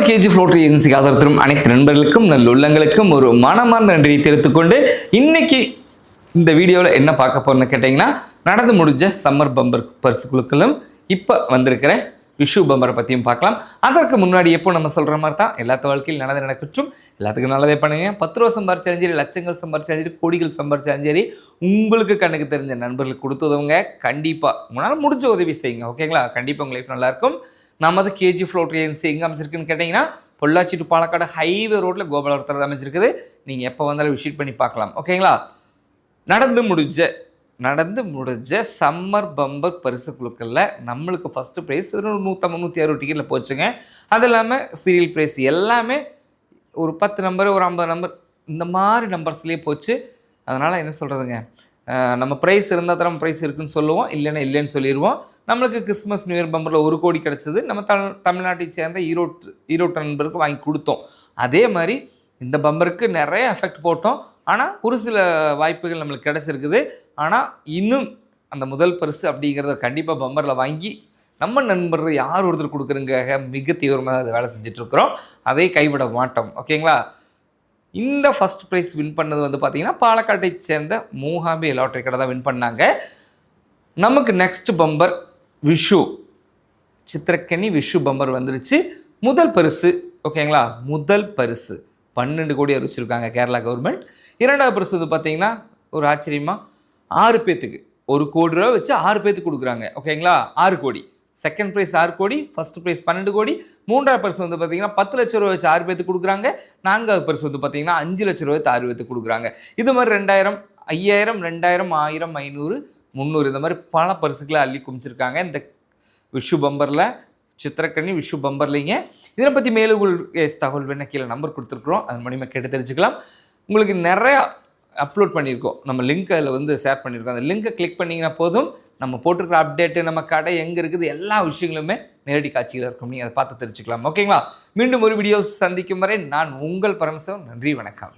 KG floater ஏஜென்சிக்கு ஆதரவு அனைத்து நண்பர்களுக்கும் நல்லுள்ளங்களுக்கும் ஒரு மனமார்ந்த நன்றியை தெரிவித்துக் கொண்டு இன்னைக்கு இந்த வீடியோவில் என்ன பார்க்க போறோம்னு கேட்டிங்கன்னா, நடந்து முடிஞ்ச சம்மர் பம்பர் பரிசு குழுக்களும் இப்போ வந்திருக்கிற விஷு பம்பரை பற்றியும் பார்க்கலாம். அதற்கு முன்னாடி எப்போ நம்ம சொல்கிற மாதிரி தான் எல்லாத்த வாழ்க்கையில் நல்லது நடக்கட்டும், எல்லாத்துக்கும் நல்லதே பண்ணுங்க. 10 ரூபா சம்பாரிச்சாலும் சரி, லட்சங்கள் சம்பாரிச்சாலும் சரி, கோடிகள் சம்பாரிச்சாலும் சரி, உங்களுக்கு கண்ணுக்கு தெரிஞ்ச நண்பர்களுக்கு கொடுத்து உதவுங்க. கண்டிப்பாக உங்களால் முடிஞ்ச உதவி செய்யுங்க, ஓகேங்களா? கண்டிப்பாக உங்கள் லைஃப் நல்லாயிருக்கும். நமது கேஜி ஃப்ளோட்டர் ஏஜென்சி எங்கே அமைச்சிருக்குன்னு கேட்டிங்கன்னா, பொள்ளாச்சி டு பாலக்காடு ஹைவே ரோட்டில் கோபாலபுரத்தில் அமைச்சிருக்குது. நீங்கள் எப்போ வந்தாலும் விசிட் பண்ணி பார்க்கலாம், ஓகேங்களா? நடந்து முடிஞ்ச சம்மர் பம்பர் பரிசு குழுக்களில் நம்மளுக்கு ஃபஸ்ட்டு ப்ரைஸ் ஒரு 150-160 டிக்கெட்டில் போச்சுங்க. அது இல்லாமல் சீரியல் ப்ரைஸ் எல்லாமே ஒரு 10 நம்பர், ஒரு 50 நம்பர், இந்த மாதிரி நம்பர்ஸ்லேயே போச்சு. அதனால் என்ன சொல்கிறதுங்க, நம்ம ப்ரைஸ் இருந்தால் தான் நம்ம ப்ரைஸ் இருக்குதுன்னு சொல்லுவோம், இல்லைன்னு சொல்லிடுவோம். நம்மளுக்கு கிறிஸ்மஸ் நியூ இயர் பம்பரில் 1 கோடி கிடச்சிது. நம்ம தமிழ்நாட்டை சேர்ந்த ஈரோட்டு நண்பருக்கு வாங்கி கொடுத்தோம். அதே மாதிரி இந்த பம்பருக்கு நிறைய எஃபெக்ட் போட்டோம். ஆனால் ஒரு சில வாய்ப்புகள் நம்மளுக்கு கிடச்சிருக்குது. ஆனால் இன்னும் அந்த முதல் பரிசு அப்படிங்கிறத கண்டிப்பாக பம்பரில் வாங்கி நம்ம நண்பர்கள் யார் ஒருத்தர் கொடுக்குறதுக்காக மிக தீவிரமாக அதை வேலை செஞ்சிட்ருக்குறோம். அதை கைவிட மாட்டோம், ஓகேங்களா? இந்த ஃபஸ்ட் ப்ரைஸ் வின் பண்ணது வந்து பார்த்திங்கன்னா, பாலக்காட்டை சேர்ந்த மூகாம்பி லாட்ரி கடை தான் வின் பண்ணாங்க. நமக்கு நெக்ஸ்ட் பம்பர் விஷு சித்திரக்கனி விஷு பம்பர் வந்துருச்சு. முதல் பரிசு, ஓகேங்களா? முதல் பரிசு 12 கோடி அறிவிச்சிருக்காங்க கேரளா கவர்மெண்ட். இரண்டாவது பரிசு வந்து பார்த்தீங்கன்னா, ஒரு ஆச்சரியமாக 6 பேத்துக்கு 1 கோடி ரூபா வச்சு 6 பேத்துக்கு கொடுக்குறாங்க, ஓகேங்களா? 6 கோடி. செகண்ட் ப்ரைஸ் 6 கோடி, ஃபஸ்ட் ப்ரைஸ் 12 கோடி. மூன்றாவது பரிசு வந்து பார்த்தீங்கன்னா 10 லட்ச ரூபா வச்சு 6 பேத்துக்கு கொடுக்குறாங்க. நான்காவது பரிசு வந்து பார்த்தீங்கன்னா 5 லட்ச ரூபா வச்சு 6 பேத்துக்கு கொடுக்குறாங்க. இது மாதிரி 2000, 5000, 2000, 1000, 500, 300 இந்த மாதிரி பல பரிசுகளை அள்ளி குமிச்சிருக்காங்க இந்த விஷு பம்பரில். சித்திரக்கனி விஷு பம்பர்லிங்க. இதை பற்றி மேலும் தகவல் வேணால் கீழே நம்பர் கொடுத்துருக்குறோம், அதன் மூலிமா கேட்டு தெரிஞ்சுக்கலாம். உங்களுக்கு நிறையா அப்லோட் பண்ணியிருக்கோம், நம்ம லிங்க் அதில் வந்து ஷேர் பண்ணியிருக்கோம். அந்த லிங்கை கிளிக் பண்ணிங்கன்னா போதும், நம்ம போட்டிருக்கிற அப்டேட்டு, நம்ம கடை எங்கே இருக்குது, எல்லா விஷயங்களுமே நேரடி காட்சியில் இருக்கும். நீங்கள் அதை பார்த்து தெரிஞ்சுக்கலாம், ஓகேங்களா? மீண்டும் ஒரு வீடியோ சந்திக்கும் வரை நான் உங்கள் பரமசிவம். நன்றி, வணக்கம்.